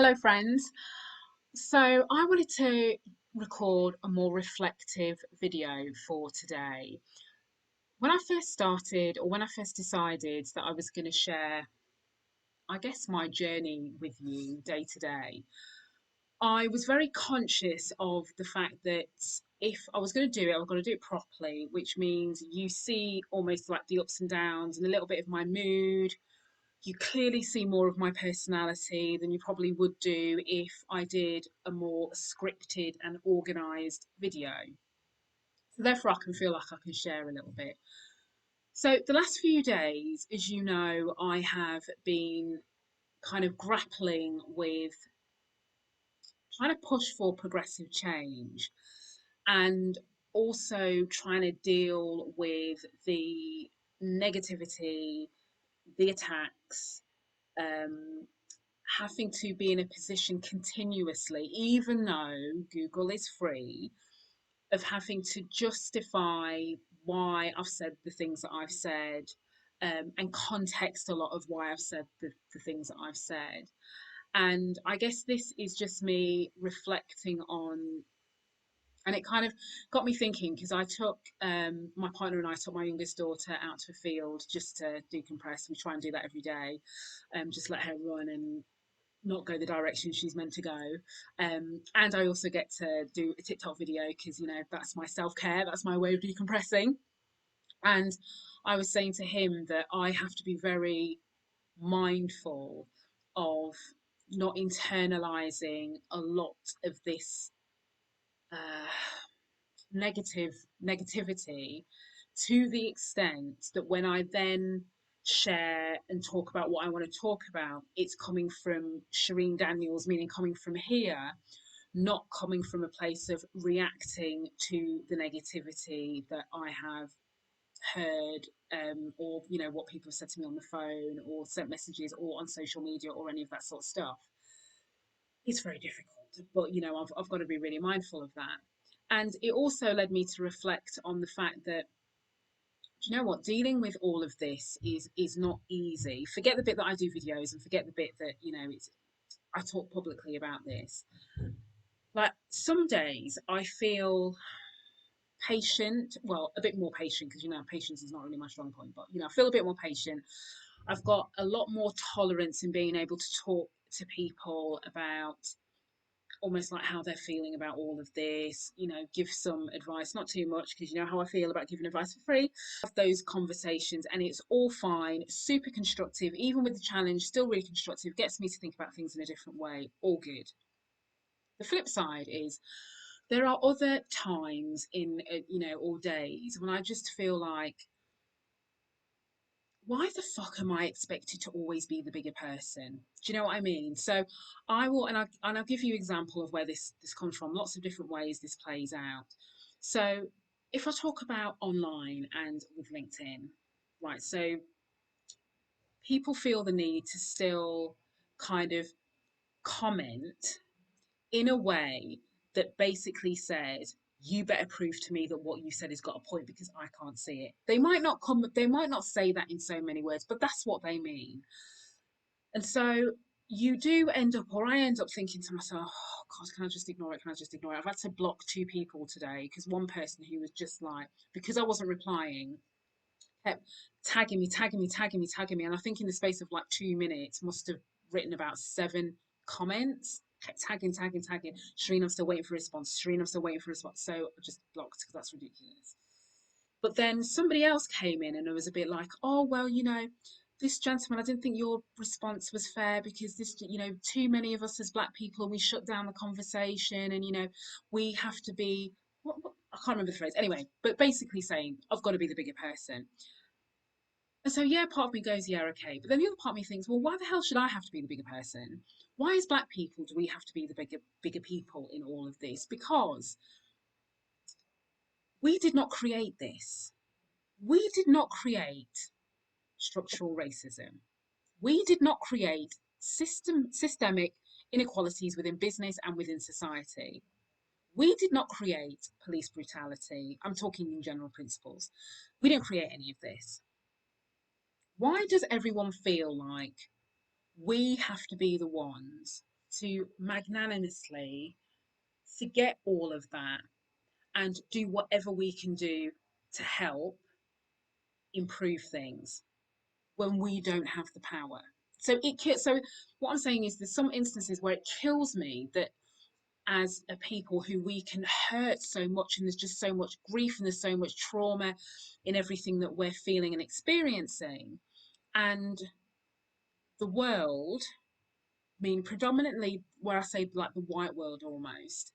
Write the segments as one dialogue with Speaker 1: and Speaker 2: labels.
Speaker 1: Hello, friends. So, I wanted to record a more reflective video for today. When I first started, or when I first decided that I was going to share, I guess, my journey with you day to day, I was very conscious of the fact that if I was going to do it, I was going to do it properly, which means you see almost like the ups and downs and a little bit of my mood. You clearly see more of my personality than you probably would do if I did a more scripted and organized video. So therefore, I can feel like I can share a little bit. So the last few days, as you know, I have been kind of grappling with trying to push for progressive change and also trying to deal with the negativity, the attacks, um, having to be in a position continuously, even though Google is free, of having to justify why I've said the things that I've said, and context a lot of why I've said the things that I've said. And I guess this is just me reflecting on, and it kind of got me thinking because I took my partner and I took my youngest daughter out to a field just to decompress. We try and do that every day, just let her run and not go the direction she's meant to go. And I also get to do a TikTok video because, that's my self care, that's my way of decompressing. And I was saying to him that I have to be very mindful of not internalizing a lot of this uh, negative negativity to the extent that when I then share and talk about what I want to talk about, it's coming from Shereen Daniels, meaning coming from here, not coming from a place of reacting to the negativity that I have heard, or what people have said to me on the phone or sent messages or on social media or any of that sort of stuff. It's very difficult, but I've got to be really mindful of that. And it also led me to reflect on the fact that, do you know what, dealing with all of this is not easy. Forget the bit that I do videos and forget the bit that it's I talk publicly about this. Like some days I feel patient, well, a bit more patient because patience is not really my strong point, but I feel a bit more patient. I've got a lot more tolerance in being able to talk to people about almost like how they're feeling about all of this, give some advice, not too much because you know how I feel about giving advice for free. Have those conversations and it's all fine, super constructive, even with the challenge, still really constructive, gets me to think about things in a different way, all good. The flip side is there are other times in, or days when I just feel like, why the fuck am I expected to always be the bigger person? Do you know what I mean? So I will, and I'll give you an example of where this comes from. Lots of different ways this plays out. So if I talk about online and with LinkedIn, right? So people feel the need to still kind of comment in a way that basically says, you better prove to me that what you said has got a point because I can't see it. They might not say that in so many words, but that's what they mean. And so you do end up, or I end up thinking to myself, oh God, can I just ignore it? Can I just ignore it? I've had to block two people today because one person who was just like, because I wasn't replying, kept tagging me, tagging me, tagging me, tagging me. And I think in the space of like 2 minutes, must have written about 7 comments. Kept tagging, tagging, tagging. Shereen, I'm still waiting for a response. Shereen, I'm still waiting for a response. So I just blocked because that's ridiculous. But then somebody else came in and it was a bit like, oh, well, this gentleman, I didn't think your response was fair because this, too many of us as black people, and we shut down the conversation and, we have to be, what, I can't remember the phrase. Anyway, but basically saying, I've got to be the bigger person. And so, yeah, part of me goes, yeah, okay. But then the other part of me thinks, well, why the hell should I have to be the bigger person? Why, as black people, do we have to be the bigger people in all of this? Because we did not create this. We did not create structural racism. We did not create systemic inequalities within business and within society. We did not create police brutality. I'm talking in general principles. We didn't create any of this. Why does everyone feel like we have to be the ones to magnanimously forget all of that and do whatever we can do to help improve things when we don't have the power. So what I'm saying is there's some instances where it kills me that as a people who we can hurt so much, and there's just so much grief and there's so much trauma in everything that we're feeling and experiencing. And the world, I mean predominantly where I say like the white world almost,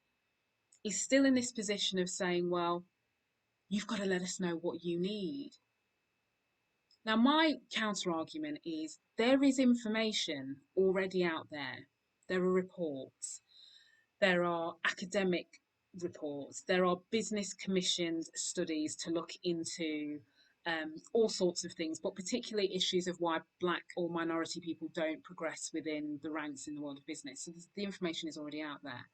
Speaker 1: is still in this position of saying, well, you've got to let us know what you need. Now, my counter argument is there is information already out there. There are reports, there are academic reports, there are business commissioned studies to look into all sorts of things, but particularly issues of why Black or minority people don't progress within the ranks in the world of business. So the information is already out there.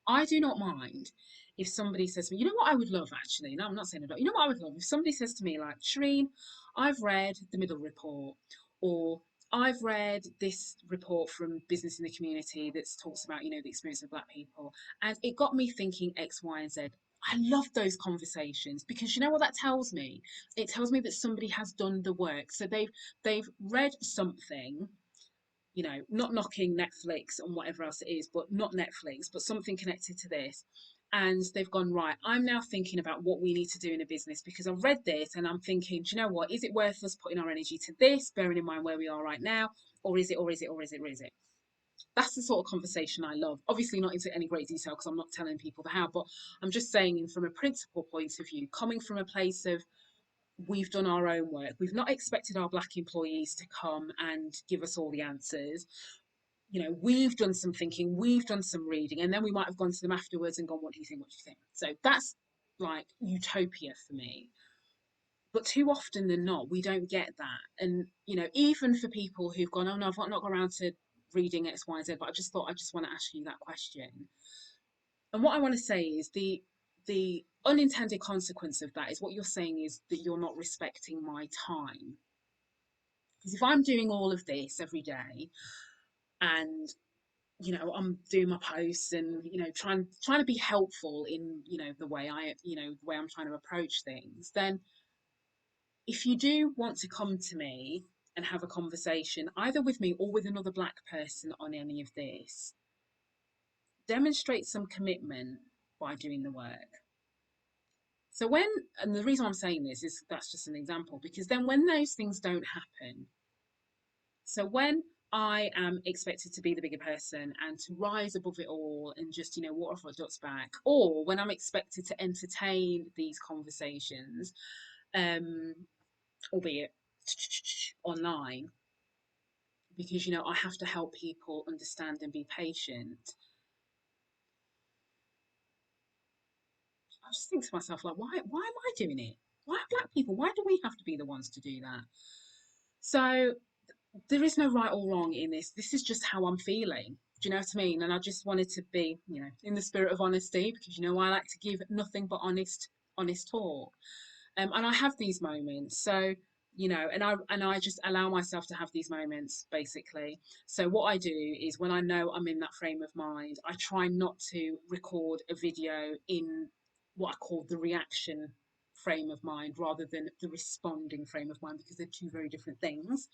Speaker 1: I do not mind if somebody says to me, you know what I would love actually, no, I'm not saying I don't, you know what I would love if somebody says to me, like, Shereen, I've read the middle report, or I've read this report from Business in the Community that talks about, the experience of Black people, and it got me thinking X, Y, and Z. I love those conversations because you know what that tells me? It tells me that somebody has done the work. So they've read something, not knocking Netflix and whatever else it is, but not Netflix, but something connected to this. And they've gone, right, I'm now thinking about what we need to do in a business because I've read this and I'm thinking, do you know what? Is it worth us putting our energy to this, bearing in mind where we are right now? Or is it, or is it, or is it, or is it? That's the sort of conversation I love. Obviously, not into any great detail because I'm not telling people the how, but I'm just saying, from a principle point of view, coming from a place of we've done our own work. We've not expected our Black employees to come and give us all the answers. We've done some thinking, we've done some reading, and then we might have gone to them afterwards and gone, what do you think? What do you think? So that's like utopia for me. But too often than not, we don't get that. And, even for people who've gone, oh no, I've not got around to reading X, Y, Z, but I just thought I just want to ask you that question. And what I want to say is the unintended consequence of that is what you're saying is that you're not respecting my time. Because if I'm doing all of this every day and I'm doing my posts and trying to be helpful in the way the way I'm trying to approach things, then if you do want to come to me and have a conversation either with me or with another Black person on any of this, demonstrate some commitment by doing the work. So and the reason I'm saying this is that's just an example, because then when those things don't happen, so when I am expected to be the bigger person and to rise above it all and just, water off my duck's back, or when I'm expected to entertain these conversations, um, albeit online, because, I have to help people understand and be patient. I just think to myself, like, why am I doing it? Why are Black people? Why do we have to be the ones to do that? So there is no right or wrong in this. This is just how I'm feeling. Do you know what I mean? And I just wanted to be, in the spirit of honesty, because I like to give nothing but honest talk. And I have these moments. So, and I just allow myself to have these moments basically. So what I do is when I know I'm in that frame of mind, I try not to record a video in what I call the reaction frame of mind rather than the responding frame of mind, because they're two very different things.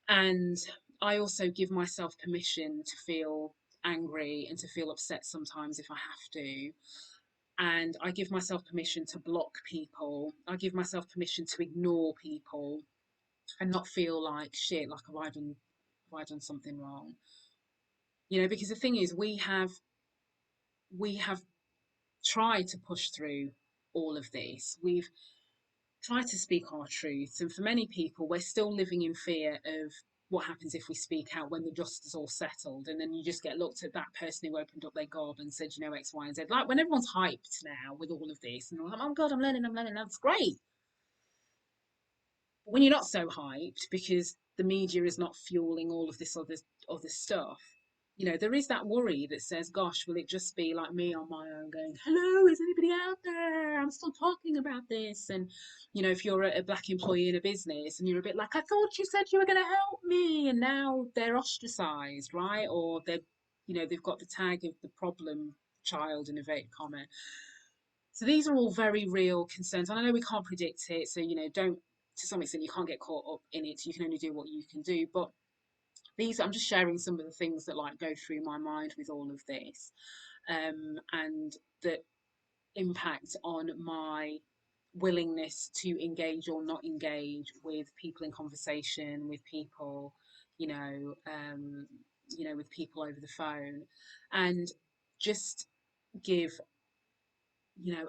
Speaker 1: And I also give myself permission to feel angry and to feel upset sometimes if I have to. And I give myself permission to block people. I give myself permission to ignore people and not feel like shit, like have I done something wrong? Because the thing is we have tried to push through all of this. We've try to speak our truths. And for many people, we're still living in fear of what happens if we speak out when the dust is all settled. And then you just get looked at that person who opened up their gob and said, X, Y, and Z. Like when everyone's hyped now with all of this, and they're like, oh God, I'm learning, that's great. But when you're not so hyped because the media is not fueling all of this other stuff, there is that worry that says, gosh, will it just be like me on my own going, hello, is anybody out there? I'm still talking about this. And, if you're a black employee in a business and you're a bit like, I thought you said you were going to help me. And now they're ostracized, right? Or they've got the tag of the problem child in inverted comma. So these are all very real concerns. And I know we can't predict it. So, don't, to some extent, you can't get caught up in it. You can only do what you can do. But I'm just sharing some of the things that like go through my mind with all of this, and that impact on my willingness to engage or not engage with people in conversation, with people, you know, um, with people over the phone, and just give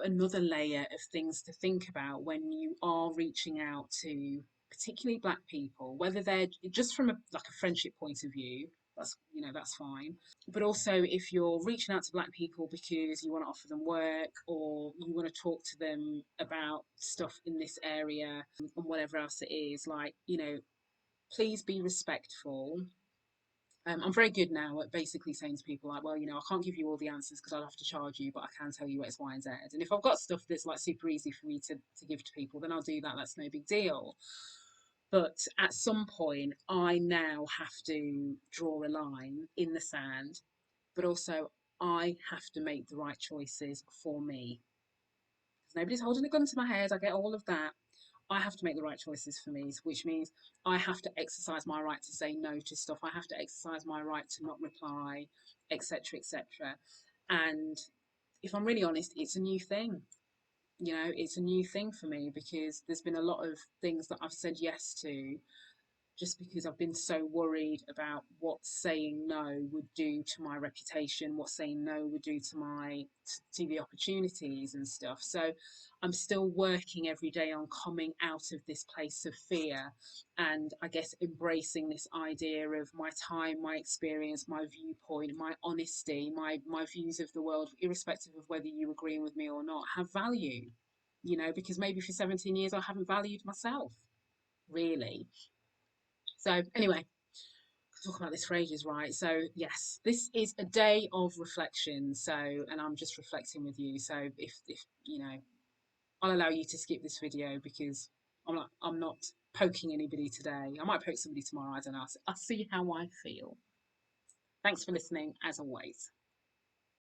Speaker 1: another layer of things to think about when you are reaching out to particularly black people, whether they're just from like a friendship point of view. That's fine, but also if you're reaching out to black people because you want to offer them work or you want to talk to them about stuff in this area and whatever else it is, like, please be respectful. I'm very good now at basically saying to people like, well, I can't give you all the answers because I'll have to charge you, but I can tell you X, Y, and Z. And if I've got stuff that's like super easy for me to give to people, then I'll do that. That's no big deal. But at some point, I now have to draw a line in the sand, but also I have to make the right choices for me. Because nobody's holding a gun to my head. I get all of that. I have to make the right choices for me, which means I have to exercise my right to say no to stuff. I have to exercise my right to not reply, etc., etc. And if I'm really honest, it's a new thing. It's a new thing for me because there's been a lot of things that I've said yes to just because I've been so worried about what saying no would do to my reputation, what saying no would do to my TV opportunities and stuff. So I'm still working every day on coming out of this place of fear and I guess embracing this idea of my time, my experience, my viewpoint, my honesty, my views of the world, irrespective of whether you agree with me or not, have value. Because maybe for 17 years I haven't valued myself, really. So anyway, talk about this for ages, right? So yes, this is a day of reflection. So, and I'm just reflecting with you. So if I'll allow you to skip this video because I'm not poking anybody today. I might poke somebody tomorrow. I don't know. I'll see how I feel. Thanks for listening, as always.